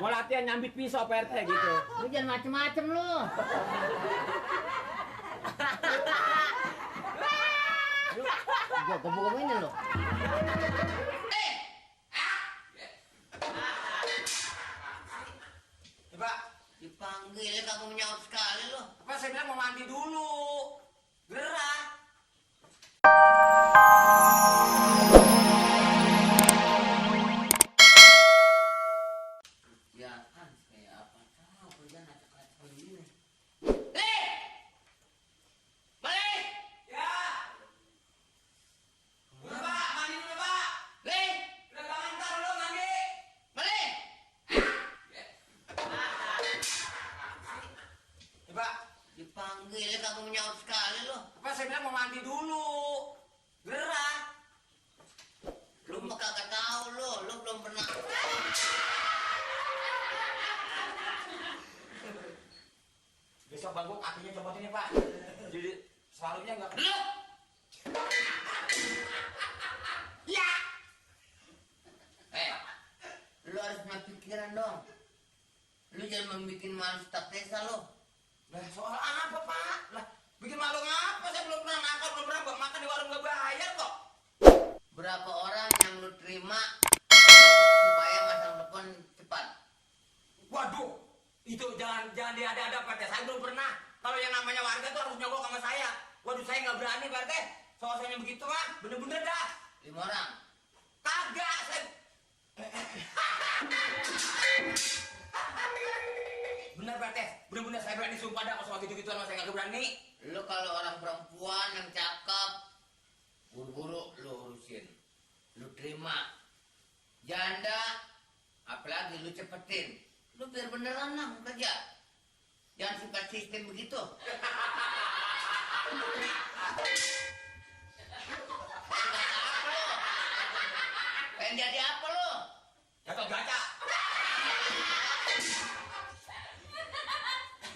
Mau latihan nyambit pisau Pak RT gitu. Lu jangan macem-macem lu. Gua gobok-gobokin lu. Coba Dipanggil kamu menyaut sekali lu. apa saya bilang mau mandi dulu. Gerak. Ya kan kayak apa tahu kerjaan acak-acak begini. Balik. Ya. Udah Pak, mandi dulu Pak. Balik. Udah bangun ntar lu mandi. Balik. Coba Dipanggil kamu menyaut sekali lu. apa saya bilang mau mandi dulu. Gerak. Lu mah kagak tahu lu belum pernah. Besok bang gua kakinya copot ini Pak. Jadi selalunya nggak. Lu. Ya. Lu harus punya pikiran dong. Lu jangan membuat malu staf desa lu. Lah soal apa Pak? Lah bikin malu ngapa? Saya belum pernah makan, belum pernah makan di warung nggak bayar kok. Berapa orang yang lu terima supaya masa depan cepat? Waduh, itu jangan diada-ada Pak RT. Saya belum pernah. Kalau yang namanya warga tuh harus nyogok sama saya. Waduh, saya nggak berani Pak RT. Soalnya begitu mah, bener-bener dah. 5 orang. Kagak, saya. Bener Pak RT, bener-bener saya berani sumpah dah. Kalau soal gitu-gituan mah saya nggak berani. Lu kalau orang perempuan yang cakep, buru-buru lu urusin. Lu terima. Janda, apalagi lu cepetin. Lu biar beneran lah kerja. Jangan suka sistem begitu. Pengen jadi apa lu? Gatot gaca.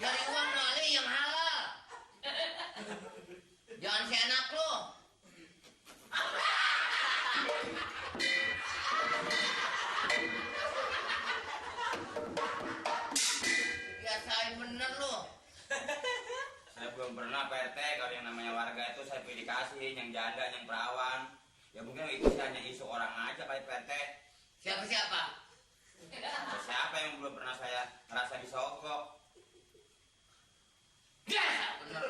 Cari uang kali yang halal. Jangan seenak lu. Biasain bener lu. Saya belum pernah Pak RT. Kalau yang namanya warga itu saya pilih kasih, yang janda, yang perawan. Ya mungkin itu sih hanya isu orang aja Pak RT. Siapa-siapa? Siapa yang belum pernah saya ngerasa disogok? Biasa bener.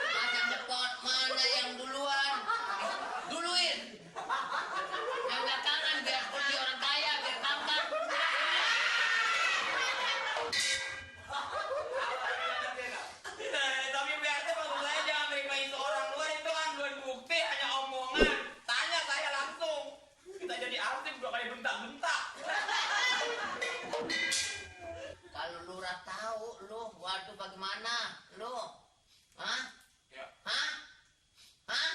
Macam depot mana yang duluan? Duluin. Yang belakangan biar seperti orang kaya, biar tampan. Tapi Pak RT maksud saya jangan terima isu orang luar itu kan belum bukti, hanya omongan. Tanya saya langsung. Kita jadi artis dua kali bentak-bentak. Kalau lurah tahu lu, waduh bagaimana lu? Hah? Ya. Hah? Hah?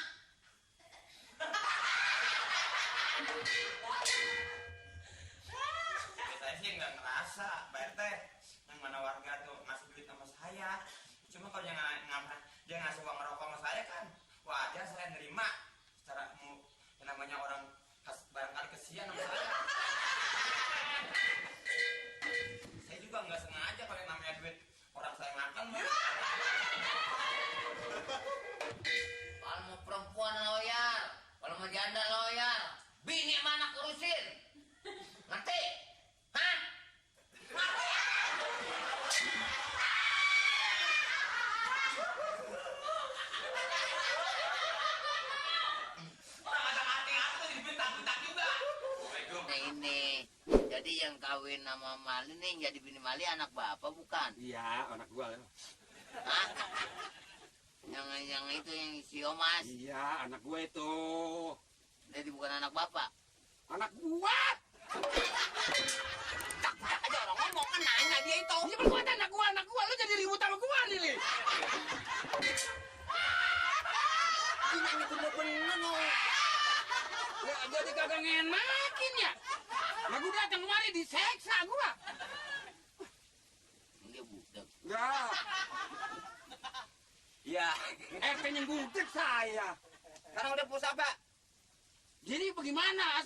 Saya sih nggak ngerasa Pak RT yang mana warga tuh ngasih duit sama saya. Cuma kalau dia ngasih uang rokok sama saya kan wajar saya nerima. Secara yang namanya orang barangkali kesian sama saya. Saya juga nggak sengaja kalau yang namanya duit orang saya makan mah. Kalau mau perempuan loyal, kalau mau janda loyal, bini mana urusin? Ngerti? Hah? Orang ada hati-hati tuh dibentak-bentak juga. Assalamualaikum. Nah ini, jadi yang kawin sama Mali nih, yang jadi bini Mali anak bapak bukan? Iya, anak gua. Hah? Yang itu yang si Omas, Iya, anak gua itu. jadi bukan anak bapak. Anak gua. Tak aja orang ngomong kan nanya dia itu. Ya berbuat anak gua. Lu jadi ribut sama gua nih, Li. Ini bener-bener loh. Ya, jadi kagak ngenakin ya. Lah gua datang kemari diseksa gua. Dia budak. Enggak. Iya. RT-nya budak saya. Sekarang udah pusat, Pak. Jadi bagaimana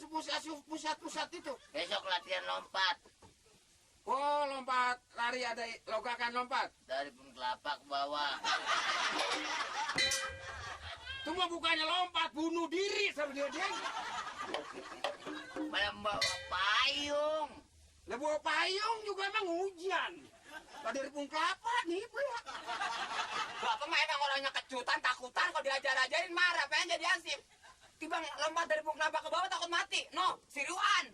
pusat-pusat itu? Besok latihan lompat. Oh, lompat lari ada logakan lompat. Dari pohon kelapa ke bawah. Itu mah bukannya lompat, bunuh diri sama dia. Malah membawa payung. Lah bawa payung juga emang hujan. Lah dari pohon kelapa nih, Bu ya. Bapak mah emang orangnya kecutan, takutan. Kalau diajar-ajarin marah, pengen jadi ansip. Tiba lompat dari pohon kelapa ke bawah takut mati. No, siruan.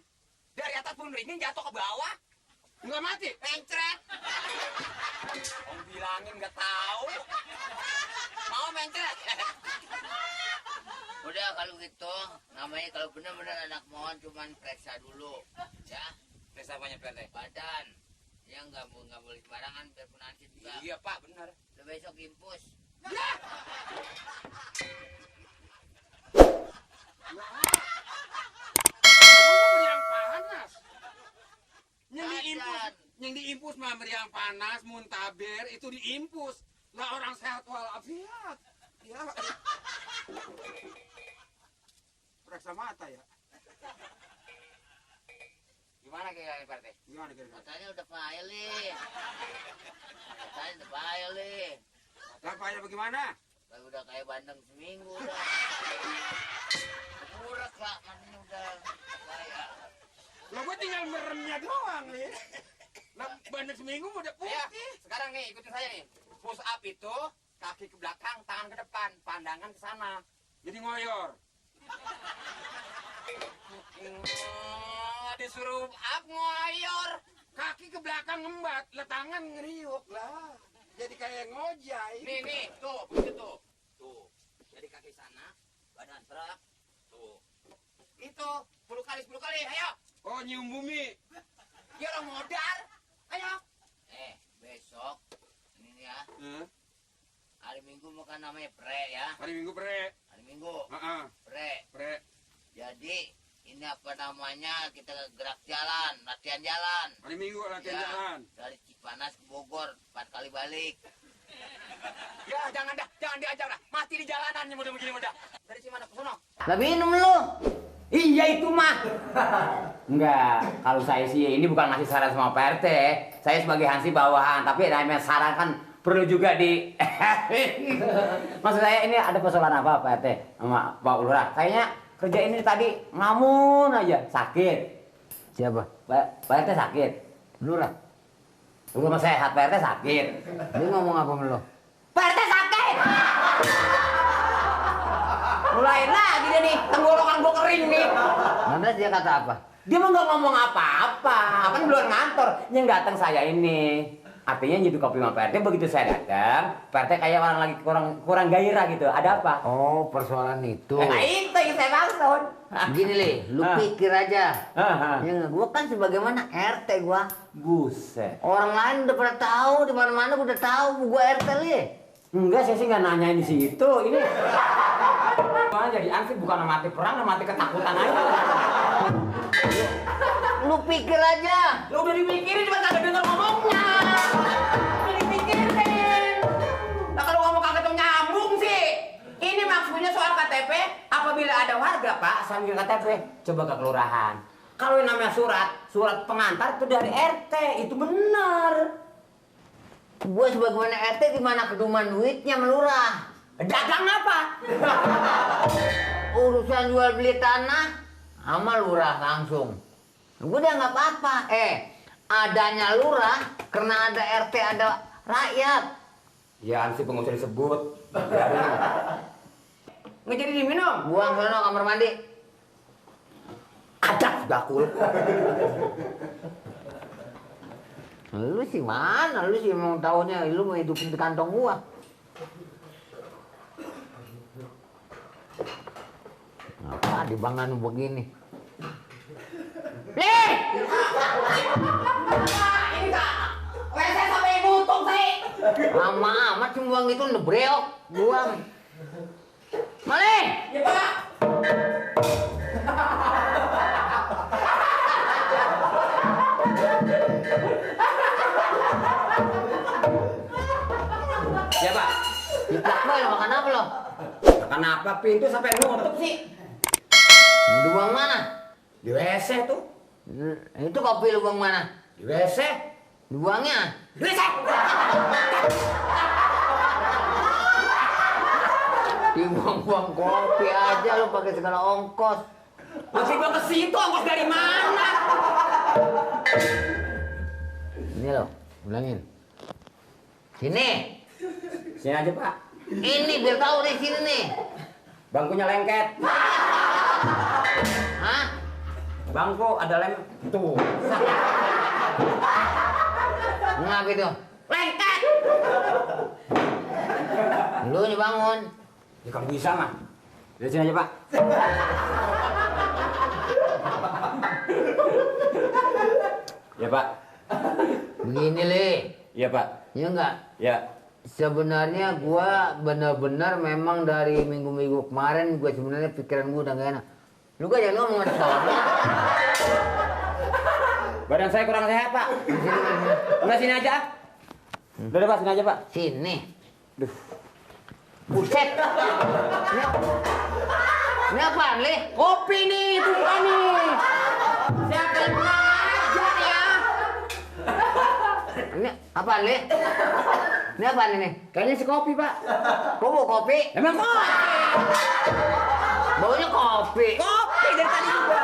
Dari atas pohon beringin jatuh ke bawah. Enggak mati. Mencret. Om bilangin nggak tahu. Mau mencret. Udah kalau gitu, namanya kalau benar-benar anak mohon cuman periksa dulu, ya. Periksa apanya, Pak? Badan, ya nggak boleh sembarangan biar penanti juga. Iya, Pak, benar. Udah besok impus. Meriang panas. Yang diimpus mah meriang panas, muntaber itu diimpus. Lah orang sehat walafiat. Ya. Periksa mata ya. Gimana kira-kira, Pak? Gimana kira-kira? Katanya udah pilih. Katanya udah pilih. Lapanya bagaimana? Kalau udah kayak bandeng seminggu udah. Kurang lah, makanya udah kayak. Lah gua tinggal meremnya doang nih. Lah bandeng seminggu udah Ya, putih. sekarang nih ikutin saya nih. Push up itu kaki ke belakang, tangan ke depan, pandangan ke sana. Jadi ngoyor. Disuruh up ngoyor. Kaki ke belakang ngembat, lah tangan ngeriuk lah. Jadi kayak ngojai. Nih, tuh, begitu tuh. Tuh. Jadi kaki sana, badan terak. Tuh. Itu 10 kali, ayo. Oh, nyium bumi. Ya orang modal. Ayo. Besok ini ya, Hah? hari Minggu makan namanya pre ya. Hari Minggu pre. Hari Minggu Heeh, pre. pre. Jadi ini apa namanya, kita gerak jalan, latihan jalan. Hari Minggu latihan Ya, jalan. dari Cipanas ke Bogor 4 kali balik. Ya, jangan diajak dah. Mati di jalanan nih mudah begini mudah. Dari Cimanuk ke sono. Lah minum lu. Iya itu mah. Enggak, kalau saya sih ini bukan ngasih saran sama Pak RT. Saya sebagai Hansi bawahan, tapi namanya saran kan perlu juga di. Maksud saya ini ada persoalan apa Pak RT sama Pak Lurah? Kayaknya kerja ini tadi ngamun aja, sakit. Siapa? Pak RT sakit. Lurah. Rumah sehat, Pak RT sakit. Dia ngomong apa sama lo? Pak RT sakit. Mulai lagi dia nih, tenggorokan gua kering nih. Lantas dia kata apa? Dia mah nggak ngomong apa-apa, kan belum ngantor. Yang datang saya ini, artinya nyeduh kopi sama Pak RT. Begitu saya datang, Pak RT kayak orang lagi kurang gairah gitu. Ada apa? Oh, persoalan itu. Nah itu yang saya maksud. Gini li, lu pikir aja. Hah. Ya nggak, gua kan sebagaimana RT gua. Buset. Orang lain udah pada tahu, di mana-mana gua udah tahu gua RT li. Enggak, saya sih nggak nanyain di situ. Ini mana jadi ansip bukan mati perang, mati ketakutan aja. Lu pikir aja. Lu udah dipikirin cuma kagak denger ngomongnya. Udah dipikirin. Nah kalau ngomong kagak tuh nyambung sih. Ini maksudnya soal KTP. Apabila ada warga Pak sambil KTP, coba ke kelurahan. Kalau yang namanya surat pengantar itu dari RT, itu benar. Gua sebagaimana RT di mana keduman duitnya melurah. Dagang apa? Urusan jual beli tanah sama lurah langsung. Gua udah nggak apa-apa. Adanya lurah karena ada RT ada rakyat. Ya ansip nggak usah disebut. Nggak jadi diminum. Buang sono kamar mandi. Ada bakul. Lu sih mana? Lu sih emang taunya lu mau hidupin di kantong gua. Apa di bangan begini? Nih! Ini kak, WC sampai nutup sih. Lama amat sih buang itu nebreok. Buang. Malih! Ya pak. Ya Pak. Ciplak boy, lo makan apa lo? Kenapa pintu sampai nutup sih? Mau dibuang mana? Di WC tuh. Itu kopi lu buang mana? Di WC. Dibuangnya? Di WC. Dibuang-buang kopi aja lu pakai segala ongkos. Masih gua ke situ, ongkos dari mana? Ini lo, ulangin. Sini. Sini aja Pak. Ini biar tahu di sini nih. Bangkunya lengket. Hah? Bangku ada lem tuh. Ngapa itu? Lengket. Lu nih bangun. Ya kalau bisa mah. Dari sini aja Pak. Ya Pak. Begini li. Iya Pak. Ya enggak? Ya. Sebenarnya gua benar-benar memang dari minggu-minggu kemarin gua sebenarnya pikiran gua udah gak enak. Lu gak jangan ngomong soalnya. Badan saya kurang sehat Pak. Udah sini aja. Udah Pak, sini aja Pak. Sini. Duh. Buset. Ini apaan, Li? Kopi nih, itu bukan nih. Siapa yang kurang ajar ya? Ini apaan, Li? Ini apaan ini? Kayaknya si kopi Pak. Kok mau kopi? Emang kopi? Baunya kopi. Kopi dari tadi juga.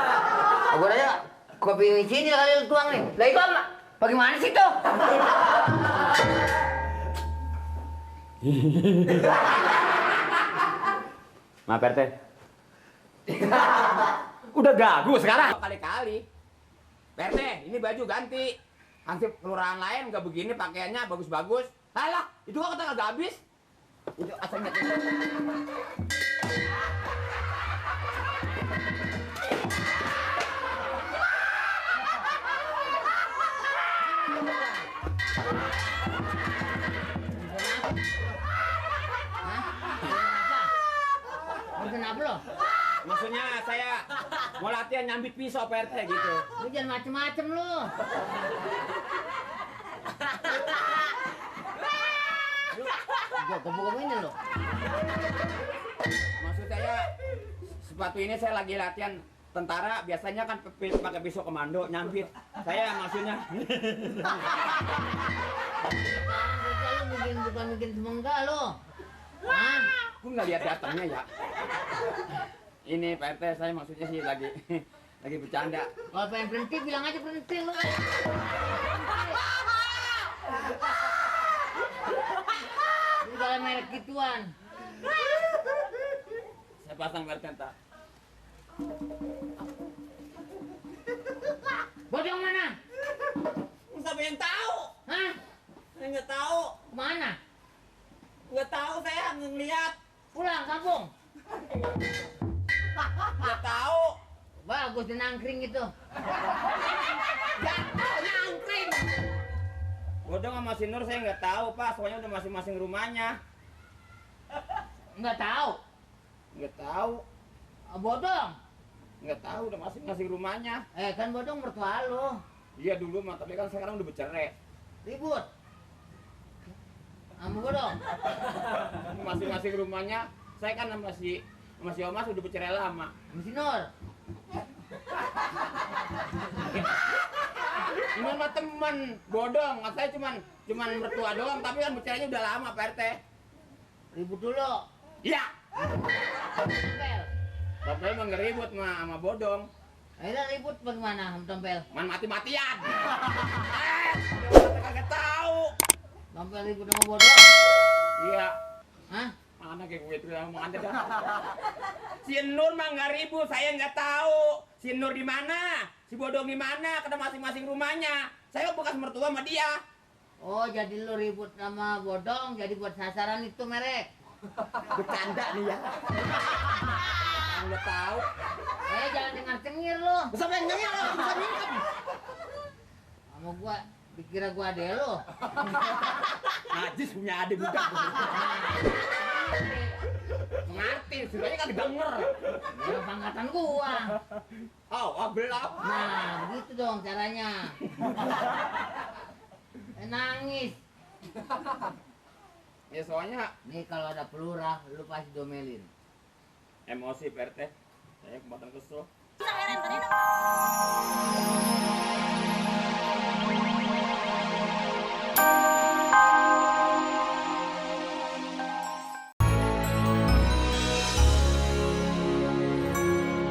Gua aja kopi di sini kali lu tuang nih. Lah itu apa? Bagaimana sih tuh? Maaf RT. Udah gagu sekarang. Kali-kali. RT, ini baju ganti. Hansip kelurahan lain nggak begini pakaiannya bagus-bagus. Alah, itu kok kata nggak habis. Itu asalnya. Kenapa lo? Maksudnya saya mau latihan nyambit pisau Pak RT gitu. Lu jangan macem-macem lu. Gua kebuk ini lo. Maksud saya sepatu ini saya lagi latihan tentara, biasanya kan pakai pisau komando nyambit. Saya maksudnya Lu bukan bikin semengga lo. Hah? aku nggak lihat datangnya ya. Ini Pak RT, saya maksudnya sih lagi bercanda. Kalau pengen berhenti bilang aja berhenti lo. Lu jangan merek gituan. Saya pasang Pak RT entar. Bodong mana? Siapa yang tahu? Hah? Saya nggak tahu. Mana? Nggak tahu, saya ngeliat. Pulang kampung. Nggak tahu. Bagus di nangkring itu. Jatuh nyangkring. Bodong sama si Nur saya nggak tahu Pak, soalnya udah masing-masing rumahnya. Nggak tahu. Nggak tahu, Bodong. nggak tahu udah masing-masing rumahnya. Kan bodong mertua lo. Iya dulu mah, tapi kan sekarang udah bercerai. Ribut. Sama bodong. Masing-masing rumahnya. Saya kan sama si Omas udah bercerai lama. Mesti Nur. Ini mah temen, bodong. Saya cuman mertua doang, tapi kan bercerainya udah lama Pak RT. Ribut dulu. Iya. Tompel. Tompel mah ngeribut sama bodong. Akhirnya ribut bagaimana sama Tompel? Man mati-matian. Kagak tahu. Tompel ribut sama bodong. Iya. Hah? Mana kayak gue itu yang mau anda dah. Si Nur mah nggak ribut, saya nggak tahu. Si Nur di mana? Si bodong di mana? Karena masing-masing rumahnya. Saya bekas mertua sama dia. Oh, jadi lu ribut sama bodong, jadi buat sasaran itu merek. Bercanda nih ya. Nggak tahu. Jangan dengar-cengir lu. Sampai nyengir lo, bisa minum. Sama gua, dikira gua ade lu. Najis punya adik budak. Ngerti, sebenarnya kan denger. Orang pangkatan gua. Oh, belum. Nah, begitu dong caranya. Nangis. Ya soalnya Nih kalau ada pelurah, lu pasti domelin. emosi Pak RT. Saya kebatan kesel.